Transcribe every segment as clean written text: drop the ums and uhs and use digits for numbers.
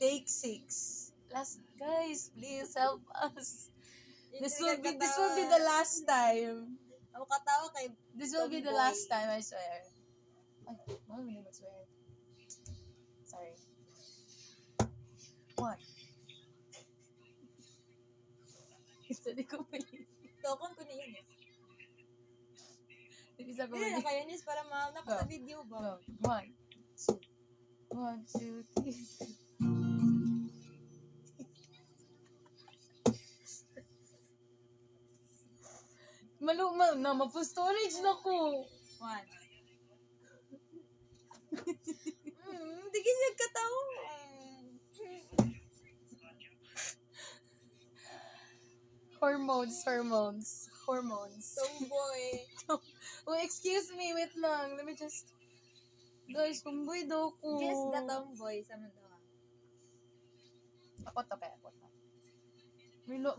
Take 6. Guys, please help us. This will be the last time. Ako katawa kay This will be the Tomboy. last time, I swear. Ay, wala mo na mag-swear. Sorry. 1. Hindi ko pali. Tokon ko ni Yunis. Isa ko Hindi pali. na kayo Yunis para naka sa video ba? Go. 1, 2. 1, 2, 3. Maluma na, mapu-storage na ko. 1. Hindi ganyan katawa. Hormones. Tomboy. Oh, excuse me, wait lang. Let me just... Guys, tomboy daw ko. Guess the tomboy sa mundo ka. Ako to.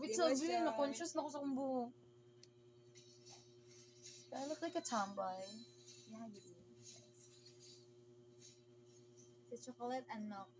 Wait, sabi, na-conscious na ako sa kumbo. I look like a tomboy. Yeah, you do. The chocolate and milk.